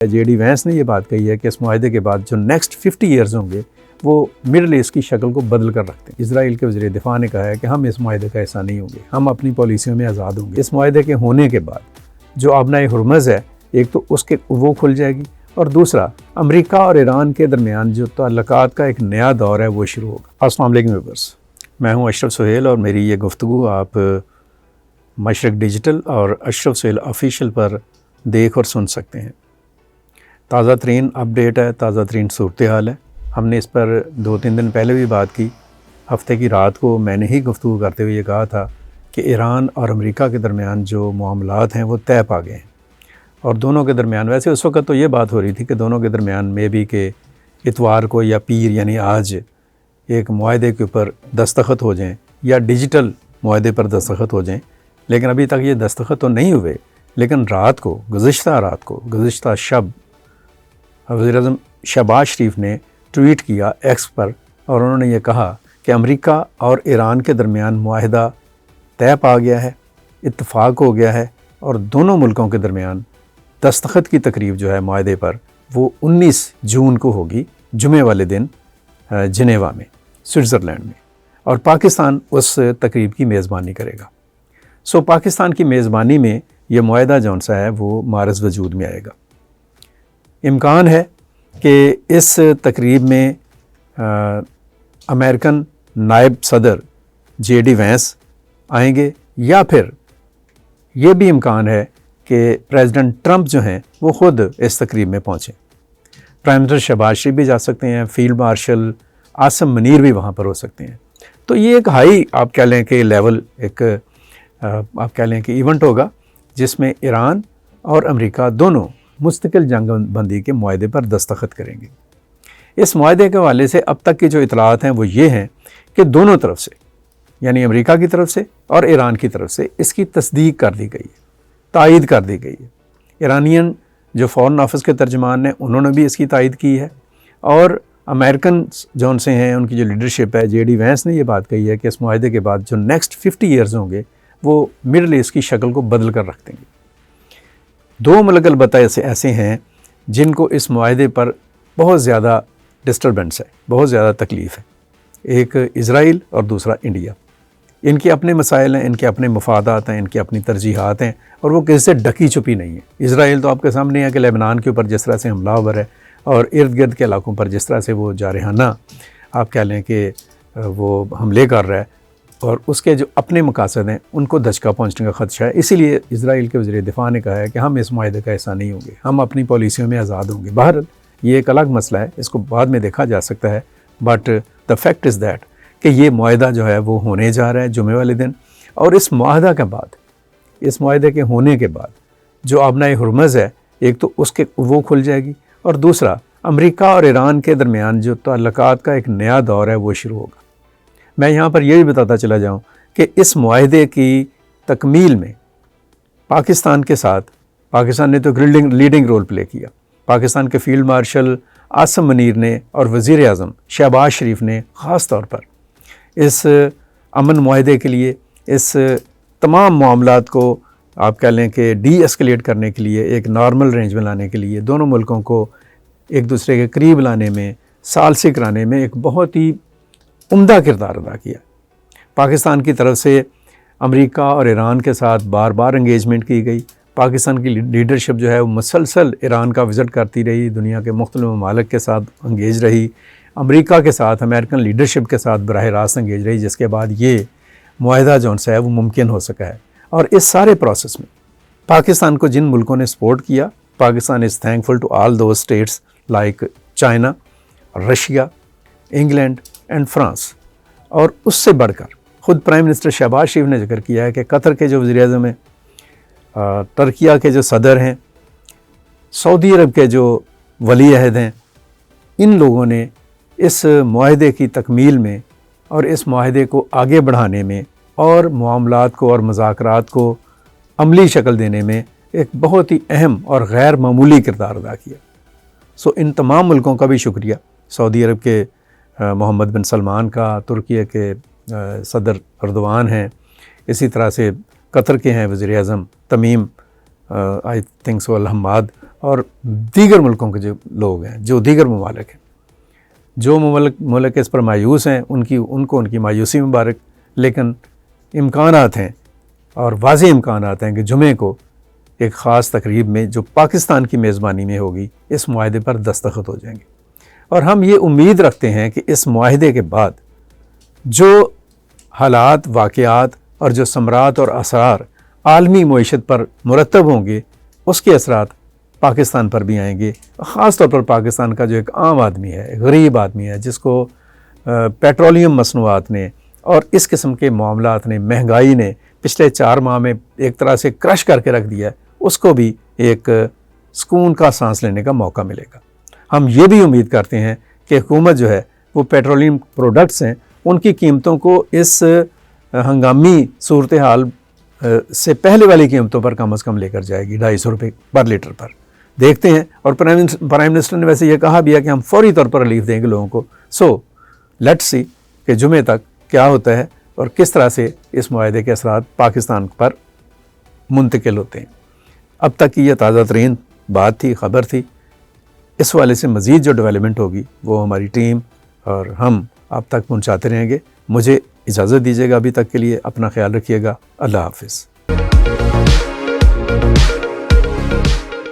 J D Venice نے یہ بات کہی ہے کہ اس معاہدے کے بعد جو نیکسٹ 50 ایئرز ہوں گے وہ مڈل ایسٹ کی شکل کو بدل کر رکھتے ہیں۔ اسرائیل کے وزیر دفاع نے کہا ہے کہ ہم اس معاہدے کا حصہ نہیں ہوں گے، ہم اپنی پالیسیوں میں آزاد ہوں گے۔ اس معاہدے کے ہونے کے بعد جو آبنائے ہرمز ہے، ایک تو اس کے وہ کھل جائے گی، اور دوسرا امریکہ اور ایران کے درمیان جو تعلقات کا ایک نیا دور ہے وہ شروع ہوگا۔ السلام علیکم ویورز، میں ہوں اشرف سہیل اور میری یہ گفتگو آپ مشرق ڈیجیٹل اور اشرف سہیل آفیشیل پر دیکھ اور سن سکتے ہیں۔ تازہ ترین اپڈیٹ ہے، تازہ ترین صورتحال ہے۔ ہم نے اس پر 2-3 دن پہلے بھی بات کی۔ ہفتے کی رات کو میں نے ہی گفتگو کرتے ہوئے یہ کہا تھا کہ ایران اور امریکہ کے درمیان جو معاملات ہیں وہ طے پا گئے ہیں، اور دونوں کے درمیان، ویسے اس وقت تو یہ بات ہو رہی تھی کہ دونوں کے درمیان میں بھی کہ اتوار کو یا پیر یعنی آج ایک معاہدے کے اوپر دستخط ہو جائیں یا ڈیجیٹل معاہدے پر دستخط ہو جائیں، لیکن ابھی تک یہ دستخط تو نہیں ہوئے۔ لیکن گزشتہ شب وزیر اعظم شہباز شریف نے ٹویٹ کیا ایکس پر، اور انہوں نے یہ کہا کہ امریکہ اور ایران کے درمیان معاہدہ طے پا گیا ہے، اتفاق ہو گیا ہے، اور دونوں ملکوں کے درمیان دستخط کی تقریب جو ہے معاہدے پر وہ 19 جون کو ہوگی، جمعے والے دن جنیوا میں، سوئٹزرلینڈ میں، اور پاکستان اس تقریب کی میزبانی کرے گا۔ پاکستان کی میزبانی میں یہ معاہدہ جون سا ہے وہ معرض وجود میں آئے گا۔ امکان ہے کہ اس تقریب میں امریکن نائب صدر جے ڈی وینس آئیں گے، یا پھر یہ بھی امکان ہے کہ پریزیڈنٹ ٹرمپ جو ہیں وہ خود اس تقریب میں پہنچیں۔ پرائم منسٹر شہباز شریف بھی جا سکتے ہیں، فیلڈ مارشل عاصم منیر بھی وہاں پر ہو سکتے ہیں۔ تو یہ ایک ہائی آپ کہہ لیں کہ لیول، ایک آپ کہہ لیں کہ ایونٹ ہوگا جس میں ایران اور امریکہ دونوں مستقل جنگ بندی کے معاہدے پر دستخط کریں گے۔ اس معاہدے کے حوالے سے اب تک کی جو اطلاعات ہیں وہ یہ ہیں کہ دونوں طرف سے، یعنی امریکہ کی طرف سے اور ایران کی طرف سے اس کی تصدیق کر دی گئی ہے، تائید کر دی گئی ہے۔ ایرانین جو فارن آفس کے ترجمان ہیں انہوں نے بھی اس کی تائید کی ہے، اور امریکن جون سے ہیں ان کی جو لیڈرشپ ہے، جے ڈی وینس نے یہ بات کہی ہے کہ اس معاہدے کے بعد جو نیکسٹ 50 ایئرز ہوں گے وہ مڈل ایسٹ کی شکل کو بدل کر رکھ دیں گے۔ دو ملک البتہ ایسے ہیں جن کو اس معاہدے پر بہت زیادہ ڈسٹربنس ہے، بہت زیادہ تکلیف ہے، ایک اسرائیل اور دوسرا انڈیا۔ ان کے اپنے مسائل ہیں، ان کے اپنے مفادات ہیں، ان کی اپنی ترجیحات ہیں، اور وہ کسی سے ڈکی چھپی نہیں ہے۔ اسرائیل تو آپ کے سامنے ہے کہ لبنان کے اوپر جس طرح سے حملہ آور ہے، اور ارد گرد کے علاقوں پر جس طرح سے وہ جارحانہ آپ کہہ لیں کہ وہ حملے کر رہا ہے، اور اس کے جو اپنے مقاصد ہیں ان کو دھچکا پہنچنے کا خدشہ ہے۔ اسی لیے اسرائیل کے وزیر دفاع نے کہا ہے کہ ہم اس معاہدے کا حصہ نہیں ہوں گے، ہم اپنی پالیسیوں میں آزاد ہوں گے۔ بہرحال یہ ایک الگ مسئلہ ہے، اس کو بعد میں دیکھا جا سکتا ہے، but the fact is that کہ یہ معاہدہ جو ہے وہ ہونے جا رہا ہے جمعے والے دن، اور اس معاہدہ کے بعد، اس معاہدے کے ہونے کے بعد جو آبنائے ہرمز ہے، ایک تو اس کے وہ کھل جائے گی، اور دوسرا امریکہ اور ایران کے درمیان جو تعلقات کا ایک نیا دور ہے وہ شروع ہوگا۔ میں یہاں پر یہ بھی بتاتا چلا جاؤں کہ اس معاہدے کی تکمیل میں پاکستان کے ساتھ، پاکستان نے تو لیڈنگ رول پلے کیا۔ پاکستان کے فیلڈ مارشل عاصم منیر نے اور وزیر اعظم شہباز شریف نے خاص طور پر اس امن معاہدے کے لیے، اس تمام معاملات کو آپ کہہ لیں کہ ڈی ایسکلیٹ کرنے کے لیے، ایک نارمل رینج میں لانے کے لیے، دونوں ملکوں کو ایک دوسرے کے قریب لانے میں، ثالثی کرانے میں ایک بہت ہی عمدہ کردار ادا کیا۔ پاکستان کی طرف سے امریکہ اور ایران کے ساتھ بار بار انگیجمنٹ کی گئی۔ پاکستان کی لیڈرشپ جو ہے وہ مسلسل ایران کا وزٹ کرتی رہی، دنیا کے مختلف ممالک کے ساتھ انگیج رہی، امریکہ کے ساتھ، امریکن لیڈرشپ کے ساتھ براہ راست انگیج رہی، جس کے بعد یہ معاہدہ جون سا ہے وہ ممکن ہو سکا ہے۔ اور اس سارے پروسیس میں پاکستان کو جن ملکوں نے سپورٹ کیا، Pakistan is thankful to all those states like China, Russia, England and France, اور اس سے بڑھ کر خود پرائم منسٹر شہباز شریف نے ذکر کیا ہے کہ قطر کے جو وزیر اعظم ہیں، ترکیہ کے جو صدر ہیں، سعودی عرب کے جو ولی عہد ہیں، ان لوگوں نے اس معاہدے کی تکمیل میں اور اس معاہدے کو آگے بڑھانے میں اور معاملات کو اور مذاکرات کو عملی شکل دینے میں ایک بہت ہی اہم اور غیر معمولی کردار ادا کیا۔ ان تمام ملکوں کا بھی شکریہ، سعودی عرب کے محمد بن سلمان کا، ترکیہ کے صدر اردوان ہیں، اسی طرح سے قطر کے ہیں وزیر اعظم تمیم آئی تھنک سو الحماد، اور دیگر ملکوں کے جو لوگ ہیں، جو دیگر ممالک ہیں، جو ملک اس پر مایوس ہیں ان کو ان کی مایوسی مبارک، لیکن امکانات ہیں اور واضح امکانات ہیں کہ جمعے کو ایک خاص تقریب میں جو پاکستان کی میزبانی میں ہوگی اس معاہدے پر دستخط ہو جائیں گے، اور ہم یہ امید رکھتے ہیں کہ اس معاہدے کے بعد جو حالات، واقعات اور جو ثمرات اور اثرات عالمی معیشت پر مرتب ہوں گے اس کے اثرات پاکستان پر بھی آئیں گے، خاص طور پر پاکستان کا جو ایک عام آدمی ہے، غریب آدمی ہے، جس کو پیٹرولیم مصنوعات نے اور اس قسم کے معاملات نے، مہنگائی نے پچھلے 4 ماہ میں ایک طرح سے کرش کر کے رکھ دیا ہے، اس کو بھی ایک سکون کا سانس لینے کا موقع ملے گا۔ ہم یہ بھی امید کرتے ہیں کہ حکومت جو ہے وہ پیٹرولیم پروڈکٹس ہیں ان کی قیمتوں کو اس ہنگامی صورتحال سے پہلے والی قیمتوں پر کم از کم لے کر جائے گی، 250 روپے پر لیٹر پر۔ دیکھتے ہیں، اور پرائم منسٹر نے ویسے یہ کہا بھی ہے کہ ہم فوری طور پر ریلیف دیں گے لوگوں کو۔ سو لیٹس سی کہ جمعے تک کیا ہوتا ہے اور کس طرح سے اس معاہدے کے اثرات پاکستان پر منتقل ہوتے ہیں۔ اب تک کی یہ تازہ ترین بات تھی، خبر تھی۔ اس والے سے مزید جو ڈیولپمنٹ ہوگی وہ ہماری ٹیم اور ہم آپ تک پہنچاتے رہیں گے۔ مجھے اجازت دیجیے گا ابھی تک کے لیے، اپنا خیال رکھیے گا، اللہ حافظ۔